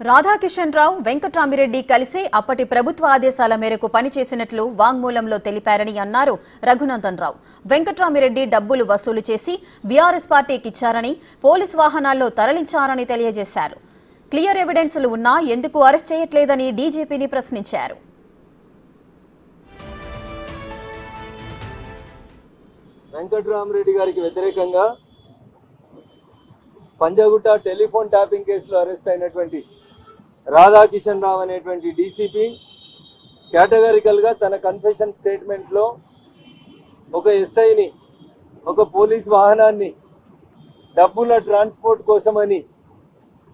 రాధాకిషన్ రావు వెంకట్రామిరెడ్డి కలిసి అప్పటి ప్రభుత్వ ఆదేశాల మేరకు పనిచేసినట్లు వాంగ్మూలంలో తెలిపారని అన్నారు రఘునందన్ రావు. వెంకట్రామిరెడ్డి డబ్బులు వసూలు చేసి బీఆర్ఎస్ పార్టీకి ఇచ్చారని, పోలీసు వాహనాల్లో తరలించారని తెలియజేశారు. క్లియర్ ఎవిడెన్స్లు ఉన్నా ఎందుకు అరెస్ట్ చేయట్లేదని డీజీపీని ప్రశ్నించారు. వెంకట్రామిరెడ్డి గారికి వ్యతిరేకంగా పంజాగుట్ట టెలిఫోన్ ట్యాపింగ్ కేసులో అరెస్ట్ అయినటువంటి రాధాకిషన్ రావు అనేటువంటి డీసీపీ కేటగారికల్గా తన కన్ఫెషన్ స్టేట్మెంట్లో ఒక ఎస్ఐని, ఒక పోలీస్ వాహనాన్ని డబ్బుల ట్రాన్స్పోర్ట్ కోసమని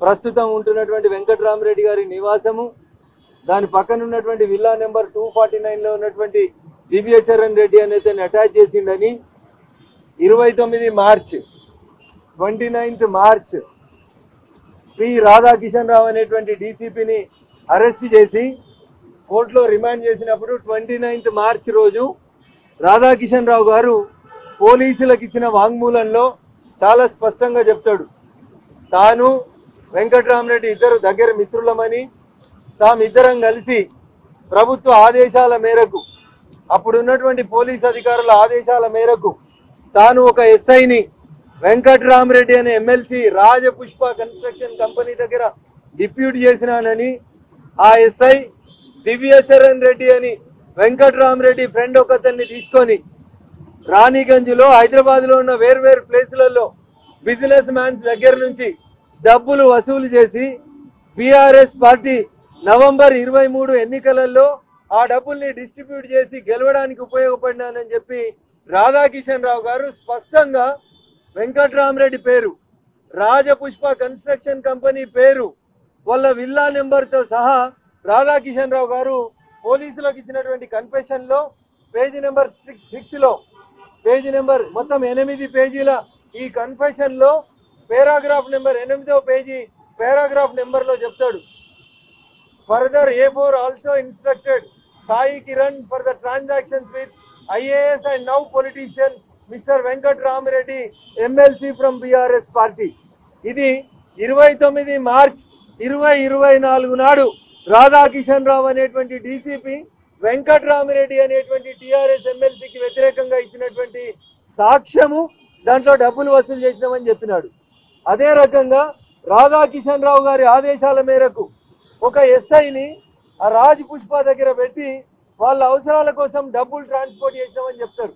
ప్రస్తుతం ఉంటున్నటువంటి వెంకట్రామిరెడ్డి గారి నివాసము, దాని పక్కన ఉన్నటువంటి విల్లా నెంబర్ 249లో ఉన్నటువంటి దివ్యచరణ్ రెడ్డి అనేది అటాచ్ చేసిండని 29 మార్చ్ పి రాధాకిషన్ రావు అనేటువంటి డీసీపీని అరెస్ట్ చేసి కోర్టులో రిమాండ్ చేసినప్పుడు 29 మార్చ్ రోజు రాధాకిషన్ రావు గారు పోలీసులకు ఇచ్చిన వాంగ్మూలంలో చాలా స్పష్టంగా చెప్తాడు. తాను వెంకట్రామిరెడ్డి ఇద్దరు దగ్గర మిత్రులమని, తామిద్దరం కలిసి ప్రభుత్వ ఆదేశాల మేరకు, అప్పుడున్నటువంటి పోలీస్ అధికారుల ఆదేశాల మేరకు తాను ఒక ఎస్ఐని వెంకట్రామిరెడ్డి అనే ఎమ్మెల్సీ రాజపుష్ప కన్స్ట్రక్షన్ కంపెనీ దగ్గర డిప్యూట్ చేసినానని, ఆ ఎస్ఐ దివ్యచరణ్ రెడ్డి అని వెంకట్రామిరెడ్డి ఫ్రెండ్ ఒకతన్ని తీసుకొని రాణిగంజ్లో, హైదరాబాద్లో ఉన్న వేర్వేరు ప్లేసులలో బిజినెస్ మ్యాన్స్ దగ్గర నుంచి డబ్బులు వసూలు చేసి బీఆర్ఎస్ పార్టీ నవంబర్ 23 ఎన్నికలలో ఆ డబ్బుల్ని డిస్ట్రిబ్యూట్ చేసి గెలవడానికి ఉపయోగపడినానని చెప్పి రాధాకిషన్ రావు గారు స్పష్టంగా వెంకట్రామిరెడ్డి పేరు, రాజపుష్ప కన్స్ట్రక్షన్ కంపెనీ పేరు, వాళ్ళ విల్లా నెంబర్తో సహా రాధాకిషన్ రావు గారు పోలీసులకు ఇచ్చినటువంటి కన్ఫెషన్లో పేజీ నెంబర్ 6లో, పేజీ నెంబర్ మొత్తం 8 పేజీల ఈ కన్ఫెషన్లో పారాగ్రాఫ్ నెంబర్ 8వ పేజీ పారాగ్రాఫ్ నెంబర్లో చెప్తాడు. Further A4 also instructed Sai Kiran for the transactions with IAS and now politician Mr. Venkatramireddy MLC from BRS party. ఇది 29 మార్చ్ 2024 నాడు రాధాకిషన్ రావు అనేటువంటి డీసీపీ వెంకట్రామిరెడ్డి అనేటువంటి టీఆర్ఎస్ ఎమ్మెల్సీకి వ్యతిరేకంగా ఇచ్చినటువంటి సాక్ష్యము, దాంట్లో డబ్బులు వసూలు చేసినామని చెప్పినాడు. అదే రకంగా రాధాకిషన్ రావు గారి ఆదేశాల మేరకు ఒక ఎస్ఐని ఆ రాజ్ పుష్ప దగ్గర పెట్టి వాళ్ళ అవసరాల కోసం డబ్బులు ట్రాన్స్పోర్ట్ చేసినామని చెప్తారు.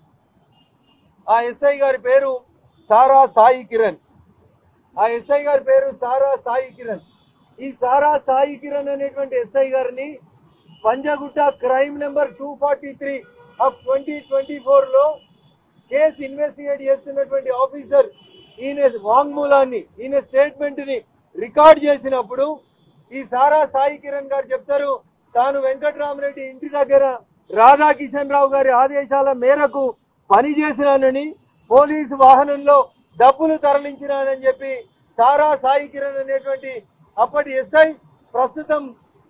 ఆ ఎస్ఐ గారి పేరు సారా సాయి కిరణ్. ఈ సారా సాయి కిరణ్ అనేటువంటి ఎస్ఐ గారిని పంజాగుట్ట క్రైమ్ నెంబర్ 243 ఆఫ్ 2024లో కేసు ఇన్వెస్టిగేట్ చేస్తున్నటువంటి ఆఫీసర్ ఈయన వాంగ్మూలాన్ని, ఈయన స్టేట్మెంట్ని రికార్డ్ చేసినప్పుడు ఈ సారా సాయి కిరణ్ గారు చెప్తారు, తాను వెంకట్రామిరెడ్డి ఇంటి దగ్గర రాధాకిషన్ రావు గారి ఆదేశాల మేరకు పనిచేసినానని, పోలీసు వాహనంలో డబ్బులు తరలించినానని చెప్పి సారా సాయి కిరణ్ అనేటువంటి అప్పటి ఎస్ఐ, ప్రస్తుతం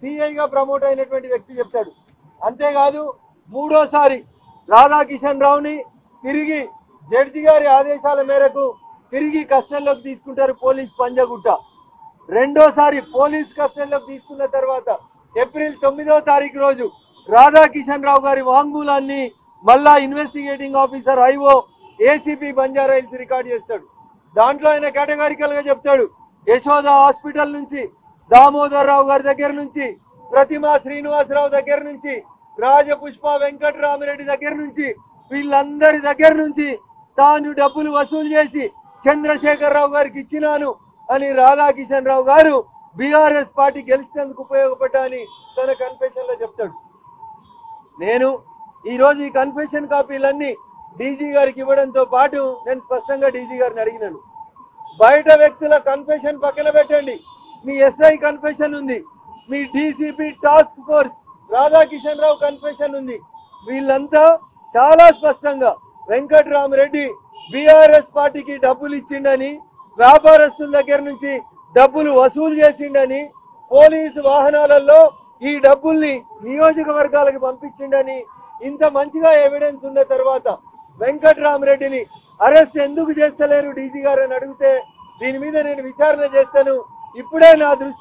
సిఐగా ప్రమోట్ అయినటువంటి వ్యక్తి చెప్తాడు. అంతేకాదు మూడోసారి రాధాకిషన్ రావుని తిరిగి జడ్జి గారి ఆదేశాల మేరకు తిరిగి కస్టడీలోకి తీసుకుంటారు పోలీస్ పంజాగుట్ట. రెండోసారి పోలీస్ కస్టడీలోకి తీసుకున్న తర్వాత ఏప్రిల్ 9వ తారీఖు రోజు రాధాకిషన్ రావు గారి వాంగ్మూలాన్ని మళ్ళా investigating officer IO ACP Banjara hills record చేస్తాడు. దాంట్లో ఆయన కేటగారికల్ గా చెప్తాడు, యశోద హాస్పిటల్ నుంచి, దామోదర్ రావు గారి దగ్గర నుంచి, ప్రతిమా శ్రీనివాసరావు దగ్గర నుంచి, రాజపుష్ప వెంకట్రామిరెడ్డి దగ్గర నుంచి, వీళ్ళందరి దగ్గర నుంచి తాను డబ్బులు వసూలు చేసి చంద్రశేఖర్ రావు గారికి ఇచ్చినాను అని రాధాకిషన్ రావు గారు బీఆర్ఎస్ పార్టీ గెలిచినందుకు ఉపయోగపడ్డా అని తన కన్ఫెషన్ లో చెప్తాడు. నేను ఈరోజు ఈ కన్ఫెషన్ కాపీలన్నీ డీజీ గారికి ఇవ్వడంతో పాటు నేను స్పష్టంగా డీజీ గారిని అడిగినాను, బయట వ్యక్తుల కన్ఫెషన్ పక్కన పెట్టండి, మీ ఎస్ఐ కన్ఫెషన్ ఉంది, మీ డీసీపీ టాస్క్ ఫోర్స్ రాధాకిషన్ రావు కన్ఫెషన్ ఉంది. వీళ్ళంతా చాలా స్పష్టంగా వెంకట్రామిరెడ్డి బీఆర్ఎస్ పార్టీకి డబ్బులు ఇచ్చిండని, వ్యాపారస్తుల దగ్గర నుంచి డబ్బులు వసూలు చేసిండని, పోలీసు వాహనాలలో ఈ డబ్బుల్ని నియోజకవర్గాలకు పంపించిండని, ఇంత మంచిగా ఎవిడెన్స్ ఉన్న తర్వాత వెంకట్రామిరెడ్డిని అరెస్ట్ ఎందుకు చేస్తలేరు డీజీ గారు అని అడిగితే, దీని మీద నేను విచారణ చేస్తాను, ఇప్పుడే నా దృష్టి